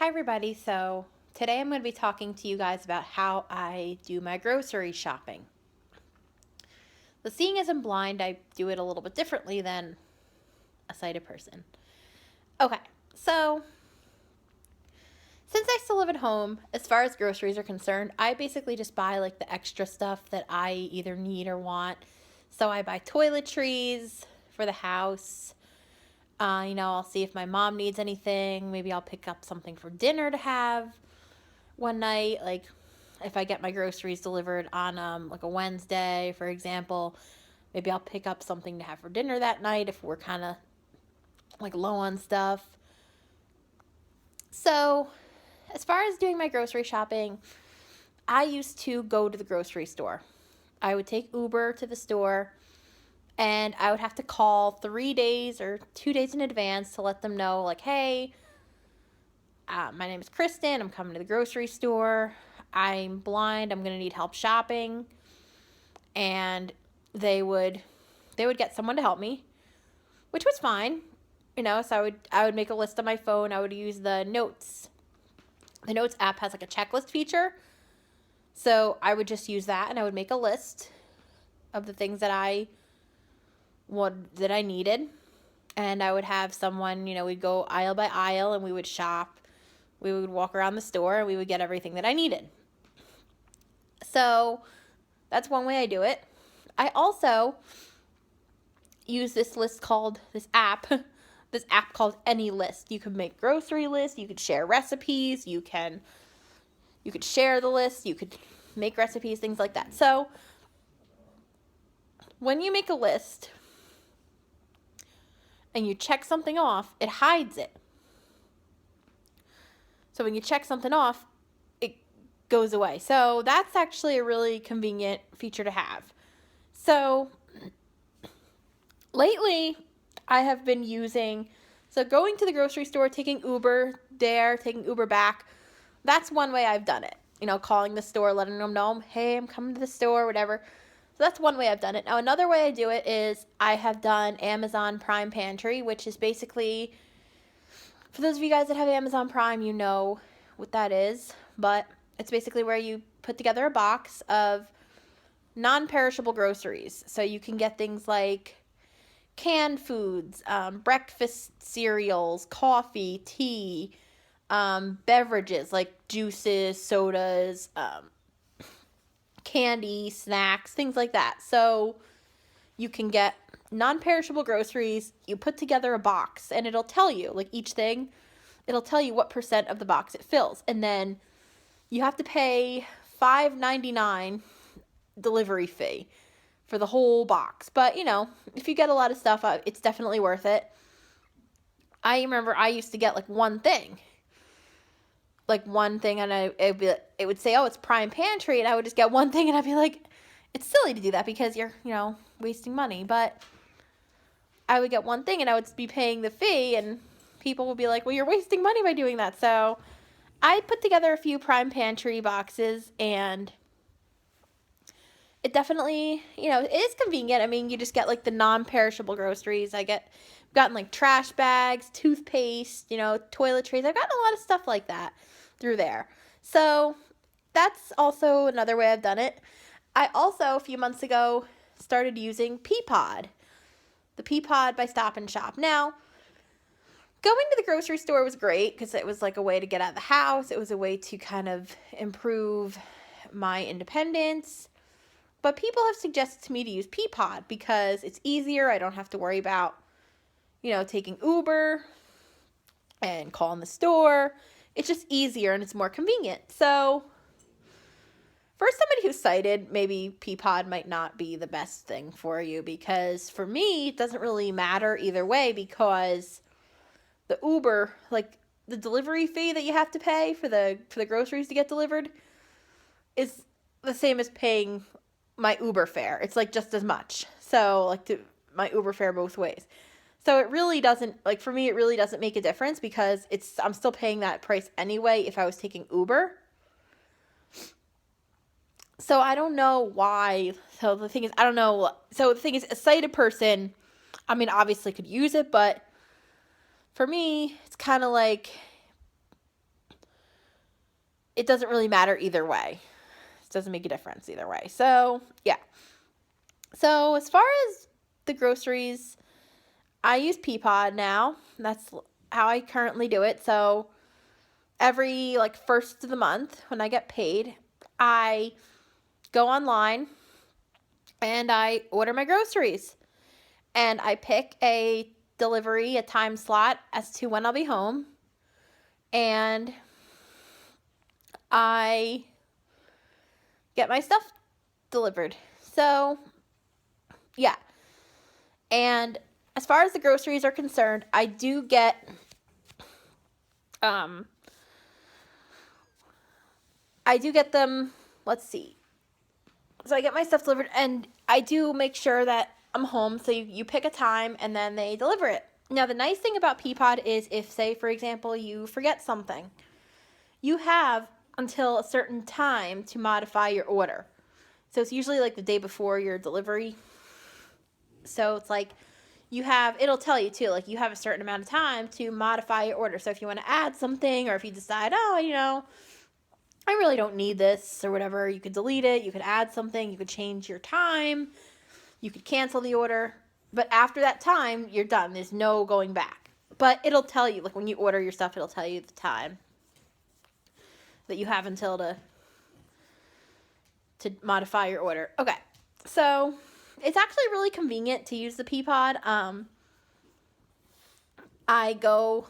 Hi, everybody. So, today I'm going to be talking to you guys about how I do my grocery shopping. The seeing as I'm blind, I do it a little bit differently than a sighted person. Okay, so since I still live at home, as far as groceries are concerned, I basically just buy like the extra stuff that I either need or want. So, I buy toiletries for the house. I'll see if my mom needs anything. Maybe I'll pick up something for dinner to have one night, like if I get my groceries delivered on like a Wednesday, for example, maybe I'll pick up something to have for dinner that night if we're kind of like low on stuff. So, as far as doing my grocery shopping, I used to go to the grocery store. I would take Uber to the store and I would have to call 3 days or 2 days in advance to let them know, like, hey, my name is Kristen. I'm coming to the grocery store. I'm blind. I'm going to need help shopping. And they would get someone to help me, which was fine. So I would make a list on my phone. I would use the Notes. The Notes app has like a checklist feature. So I would just use that and I would make a list of the things that I needed. And I would have someone, we'd go aisle by aisle and we would shop. We would walk around the store and we would get everything that I needed. So that's one way I do it. I also use this app called AnyList. You can make grocery lists, you could share recipes, you could share the list, you could make recipes, things like that. So when you make a list and you check something off, it hides it. So when you check something off, it goes away. So that's actually a really convenient feature to have. So lately, I have been going to the grocery store, taking Uber there, taking Uber back. That's one way I've done it. Calling the store, letting them know, hey, I'm coming to the store, whatever. So that's one way I've done it. Now, another way I do it is I have done Amazon Prime Pantry, which is basically, for those of you guys that have Amazon Prime, you know what that is. But it's basically where you put together a box of non-perishable groceries. So you can get things like canned foods, breakfast cereals, coffee, tea, beverages like juices, sodas, candy, snacks, things like that. So you can get non-perishable groceries. You put together a box and it'll tell you, like each thing, it'll tell you what percent of the box it fills. And then you have to pay $5.99 delivery fee for the whole box. But, if you get a lot of stuff, it's definitely worth it. I remember I used to get like one thing, and it would say, oh, it's Prime Pantry, and I would just get one thing, and I'd be like, it's silly to do that because you're, wasting money. But I would get one thing, and I would be paying the fee, and people would be like, well, you're wasting money by doing that. So I put together a few Prime Pantry boxes, and it definitely, it is convenient. I mean, you just get like the non-perishable groceries. Gotten like trash bags, toothpaste, toiletries. I've gotten a lot of stuff like that through there. So that's also another way I've done it. I also, a few months ago, started using Peapod. The Peapod by Stop and Shop. Now, going to the grocery store was great because it was like a way to get out of the house. It was a way to kind of improve my independence. But people have suggested to me to use Peapod because it's easier. I don't have to worry about, taking Uber and calling the store. It's just easier and it's more convenient. So for somebody who's sighted, maybe Peapod might not be the best thing for you because for me, it doesn't really matter either way because the Uber, like the delivery fee that you have to pay for the groceries to get delivered is the same as paying my Uber fare. It's like just as much. So my Uber fare both ways. So it really doesn't, like for me, it really doesn't make a difference because I'm still paying that price anyway if I was taking Uber. So I don't know why. So the thing is, I don't know. So the thing is, a sighted person, I mean, obviously could use it, but for me, it's kind of like it doesn't really matter either way. It doesn't make a difference either way. So, yeah. So, as far as the groceries, I use Peapod now. That's how I currently do it. So, every like first of the month when I get paid, I go online and I order my groceries. And I pick a time slot as to when I'll be home. And I get my stuff delivered. So, yeah. And as far as the groceries are concerned, I do get them, let's see. So I get my stuff delivered, and I do make sure that I'm home. So you pick a time, and then they deliver it. Now, the nice thing about Peapod is if, say, for example, you forget something, you have until a certain time to modify your order. So it's usually like the day before your delivery. So it's like it'll tell you too, like you have a certain amount of time to modify your order. So if you want to add something, or if you decide, I really don't need this or whatever, you could delete it, you could add something, you could change your time, you could cancel the order. But after that time, you're done. There's no going back. But it'll tell you, like when you order your stuff, it'll tell you the time that you have until to modify your order. Okay, so it's actually really convenient to use the Peapod. I go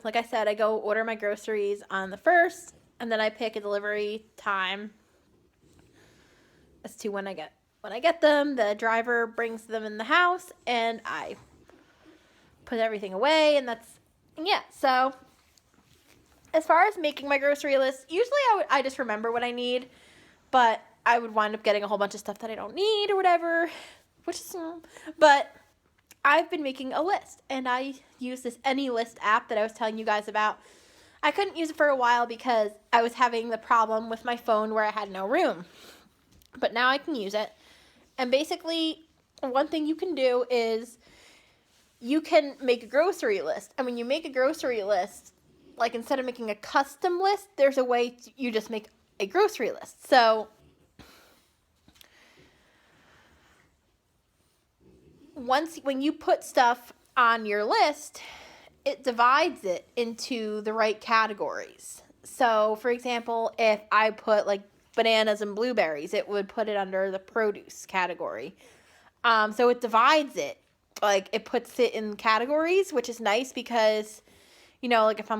order my groceries on the 1st, and then I pick a delivery time as to when I get them. The driver brings them in the house, and I put everything away, and so as far as making my grocery list, usually I just remember what I need, but I would wind up getting a whole bunch of stuff that I don't need or whatever, but I've been making a list, and I use this AnyList app that I was telling you guys about. I couldn't use it for a while because I was having the problem with my phone where I had no room, but now I can use it. And basically, one thing you can do is you can make a grocery list. And when you make a grocery list, like instead of making a custom list, there's a way you just make a grocery list. So when you put stuff on your list, it divides it into the right categories. So, for example, if I put like bananas and blueberries, it would put it under the produce category. So it divides it, like it puts it in categories, which is nice because, like if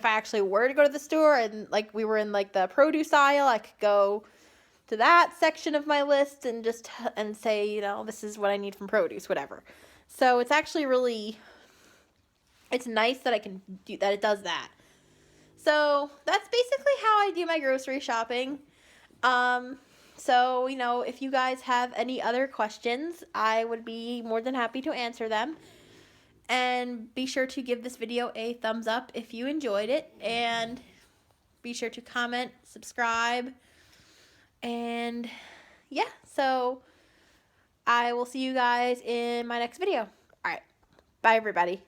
I actually were to go to the store and like we were in like the produce aisle, I could go to that section of my list and say, this is what I need from produce, whatever. So it's actually it's nice that I can do that. It does that. So that's basically how I do my grocery shopping. So, if you guys have any other questions, I would be more than happy to answer them. And be sure to give this video a thumbs up if you enjoyed it. And be sure to comment, subscribe. And yeah, so I will see you guys in my next video. All right. Bye, everybody.